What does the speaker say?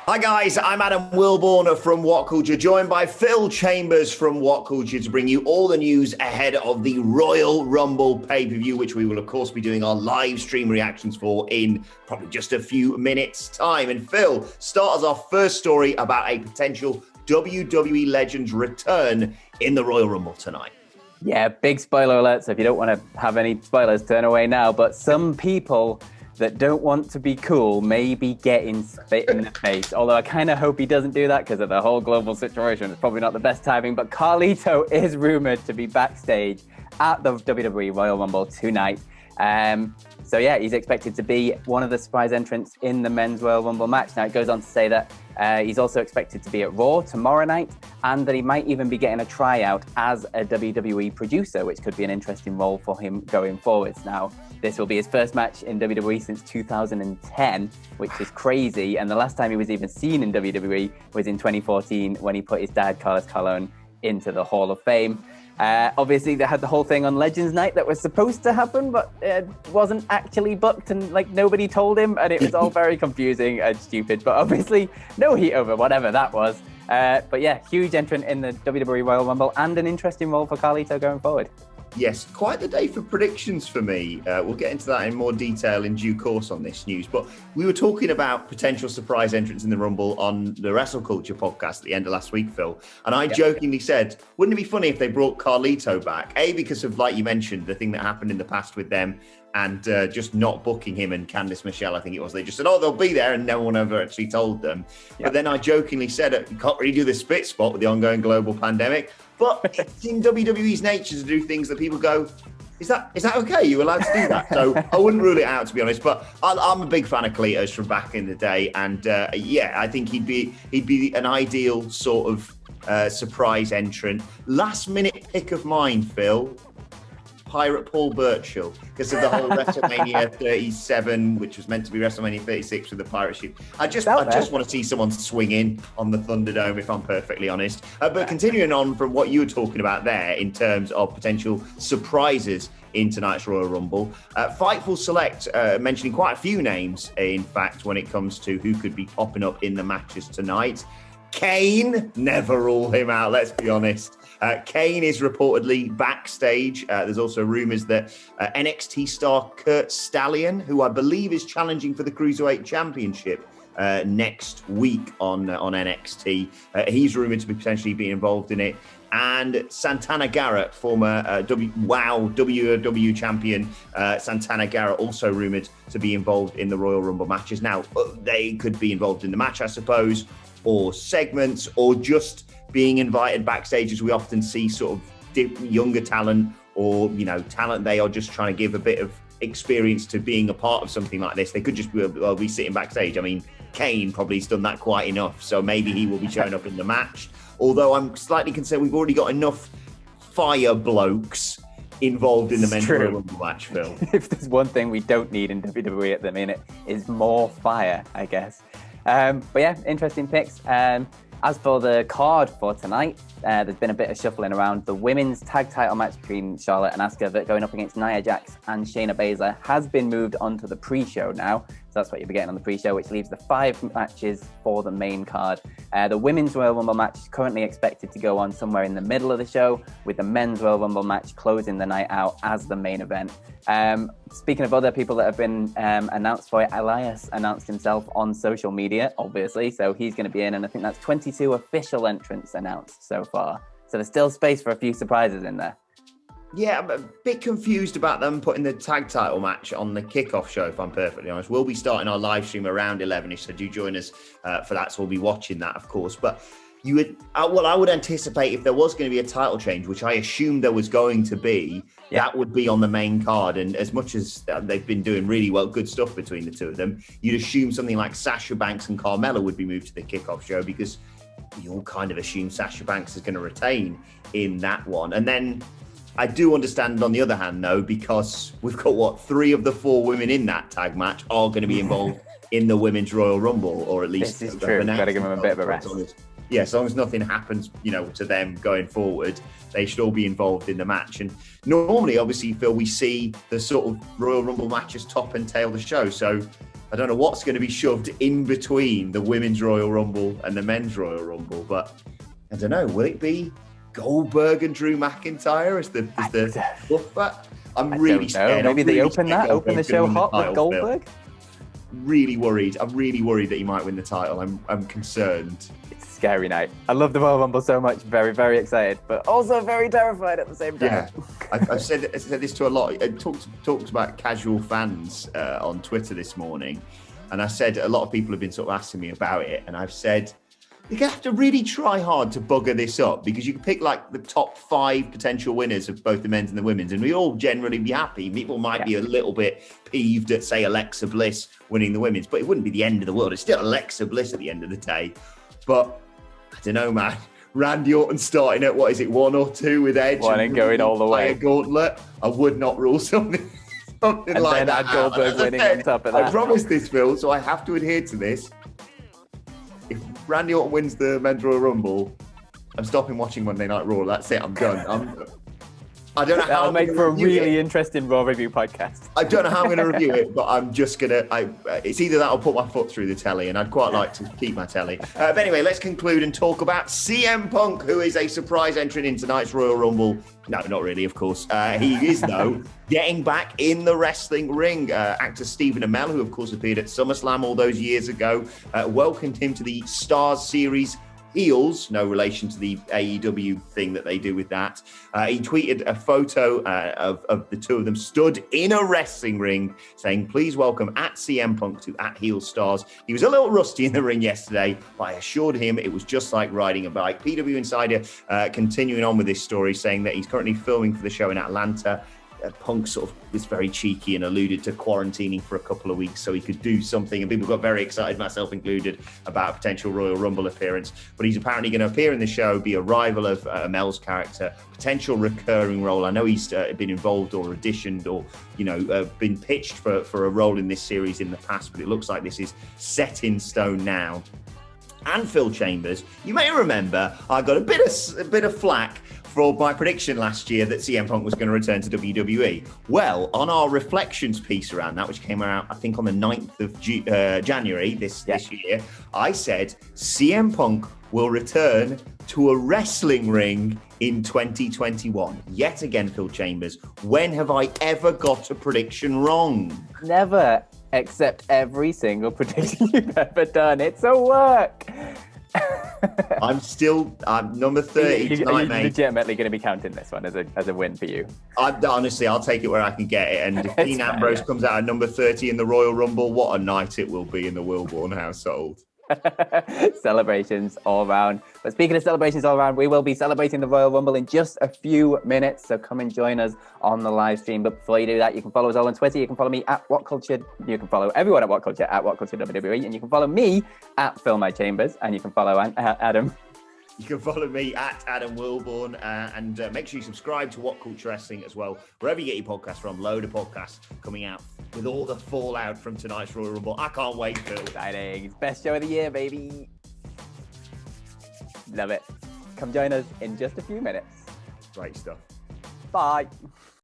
Hi guys, I'm Adam Wilborn from What Culture, joined by Phil Chambers from What Culture to bring you all the news ahead of the Royal Rumble pay-per-view, which we will of course be doing our live stream reactions for in probably just a few minutes time. And Phil, start as our first story about a potential WWE Legends return in the Royal Rumble tonight. Yeah, big spoiler alert, so if you don't want to have any spoilers, turn away now. But some people that don't want to be cool may be getting spit in the face. Although I kind of hope he doesn't do that because of the whole global situation. It's probably not the best timing, but Carlito is rumored to be backstage at the WWE Royal Rumble tonight. So yeah, he's expected to be one of the surprise entrants in the Men's Royal Rumble match. Now it goes on to say that he's also expected to be at Raw tomorrow night, and that he might even be getting a tryout as a WWE producer, which could be an interesting role for him going forwards. Now, this will be his first match in WWE since 2010, which is crazy. And the last time he was even seen in WWE was in 2014 when he put his dad, Carlos Colon, into the Hall of Fame. Obviously, they had the whole thing on Legends Night that was supposed to happen, but it wasn't actually booked, and like nobody told him, and it was all very confusing and stupid. But obviously, no heat over whatever that was. But yeah, huge entrant in the WWE Royal Rumble and an interesting role for Carlito going forward. Yes, quite the day for predictions for me. We'll get into that in more detail in due course on this news. But we were talking about potential surprise entrants in the Rumble on the Wrestle Culture podcast at the end of last week, Phil. And I jokingly said, wouldn't it be funny if they brought Carlito back? A, because of, like you mentioned, the thing that happened in the past with them and just not booking him and Candice Michelle, I think it was. They just said, oh, they'll be there, and no one ever actually told them. But then I jokingly said, you can't really do the spit spot with the ongoing global pandemic. But it's in WWE's nature to do things that people go, is that okay? Are you allowed to do that? So I wouldn't rule it out, to be honest. But I'm a big fan of Carlito's from back in the day. And I think he'd be an ideal sort of surprise entrant. Last minute pick of mine, Phil. Pirate Paul Burchill, because of the whole WrestleMania 37, which was meant to be WrestleMania 36 with the pirate ship. I just want to see someone swing in on the Thunderdome, if I'm perfectly honest. But continuing on from what you were talking about there in terms of potential surprises in tonight's Royal Rumble, Fightful Select mentioning quite a few names, in fact, when it comes to who could be popping up in the matches tonight. Kane, never rule him out, let's be honest. Kane is reportedly backstage. There's also rumours that NXT star Kurt Stallion, who I believe is challenging for the Cruiserweight Championship next week on NXT, he's rumoured to be potentially being involved in it. And Santana Garrett, former WWE champion Santana Garrett, also rumoured to be involved in the Royal Rumble matches. Now, they could be involved in the match, I suppose, or segments, or just being invited backstage, as we often see sort of younger talent or, talent they are just trying to give a bit of experience to being a part of something like this. They could just be sitting backstage. I mean, Kane probably has done that quite enough, so maybe he will be showing up in the match. Although I'm slightly concerned we've already got enough fire blokes involved in the Men's Royal Rumble match, Phil. If there's one thing we don't need in WWE at the minute, is more fire, I guess. But yeah, interesting picks. As for the card for tonight, there's been a bit of shuffling around. The women's tag title match between Charlotte and Asuka going up against Nia Jax and Shayna Baszler has been moved onto the pre-show now. So that's what you'll be getting on the pre-show, which leaves the 5 matches for the main card. The women's Royal Rumble match is currently expected to go on somewhere in the middle of the show, with the men's Royal Rumble match closing the night out as the main event. Speaking of other people that have been announced for it, Elias announced himself on social media, obviously, so he's going to be in, and I think that's 22 official entrants announced so far. So there's still space for a few surprises in there. Yeah, I'm a bit confused about them putting the tag title match on the kickoff show, if I'm perfectly honest. We'll be starting our live stream around 11ish, so do join us for that. So we'll be watching that, of course. But I would anticipate if there was going to be a title change, which I assumed there was going to be, that would be on the main card. And as much as they've been doing really good stuff between the two of them, you'd assume something like Sasha Banks and Carmella would be moved to the kickoff show, because you all kind of assume Sasha Banks is going to retain in that one. And then I do understand, on the other hand, though, because we've got, 3 of the 4 women in that tag match are going to be involved in the Women's Royal Rumble, or at least... This is true. Got to give them a bit of a rest. Yeah, as long as nothing happens, to them going forward, they should all be involved in the match. And normally, obviously, Phil, we see the sort of Royal Rumble matches top and tail the show. So I don't know what's going to be shoved in between the Women's Royal Rumble and the Men's Royal Rumble, but I don't know. Will it be Goldberg and Drew McIntyre as the buffer? I'm really scared. Maybe they open the show hot with Goldberg. Really worried. I'm really worried that he might win the title. I'm concerned. It's a scary night. I love the Royal Rumble so much. Very, very excited, but also very terrified at the same time. Yeah, I've said this to a lot. I talked about casual fans on Twitter this morning, and I said a lot of people have been sort of asking me about it, and I've said you're going to have to really try hard to bugger this up, because you can pick like the top 5 potential winners of both the men's and the women's, and we all generally be happy. People might be a little bit peeved at, say, Alexa Bliss winning the women's, but it wouldn't be the end of the world. It's still Alexa Bliss at the end of the day. But I don't know, man. Randy Orton starting at, 1 or 2 with Edge. And going all the way. A gauntlet. I would not rule something like that. And then add Goldberg winning on top of that. I promised this, Phil, so I have to adhere to this. If Randy Orton wins the Men's Royal Rumble, I'm stopping watching Monday Night Raw. That's it. I'm done. I don't know how that'll make for a really interesting Raw review podcast. I don't know how I'm going to review it, but I'm just going to... It's either that or put my foot through the telly, and I'd quite like to keep my telly. But anyway, let's conclude and talk about CM Punk, who is a surprise entrant in tonight's Royal Rumble. No, not really, of course. He is, though, getting back in the wrestling ring. Actor Stephen Amell, who, of course, appeared at SummerSlam all those years ago, welcomed him to the Stars Series Heels, no relation to the AEW thing that they do with that. He tweeted a photo of the two of them stood in a wrestling ring saying, please welcome at CM Punk to at Heel Stars. He was a little rusty in the ring yesterday, but I assured him it was just like riding a bike. PW Insider continuing on with this story, saying that he's currently filming for the show in Atlanta. Punk sort of was very cheeky and alluded to quarantining for a couple of weeks so he could do something, and people got very excited, myself included, about a potential Royal Rumble appearance. But he's apparently going to appear in the show, be a rival of Mel's character, potential recurring role. I know he's been involved or auditioned or been pitched for a role in this series in the past, but it looks like this is set in stone now. And Phil Chambers, you may remember I got a bit of flack for my prediction last year that CM Punk was going to return to WWE. Well, on our reflections piece around that, which came out, I think, on the 9th of January this year, I said CM Punk will return to a wrestling ring in 2021. Yet again, Phil Chambers, when have I ever got a prediction wrong? Never, except every single prediction you've ever done. It's a work. I'm number 30 tonight, Are you mate. legitimately going to be counting this one as a win for you? Honestly, I'll take it where I can get it. And if Dean Ambrose comes out at number 30 in the Royal Rumble, what a night it will be in the Wilborn household. Celebrations all around. But speaking of celebrations all around, we will be celebrating the Royal Rumble in just a few minutes, so come and join us on the live stream. But before you do that, you can follow us all on Twitter. You can follow me at WhatCulture. You can follow everyone at WhatCulture at WhatCulture WWE, and you can follow me at Phil My Chambers, and you can follow Adam. You can follow me at Adam Wilborn, and make sure you subscribe to What Culture Wrestling as well, wherever you get your podcasts from. Load of podcasts coming out with all the fallout from tonight's Royal Rumble. I can't wait, Phil. Exciting. It's best show of the year, baby. Love it. Come join us in just a few minutes. Great stuff. Bye.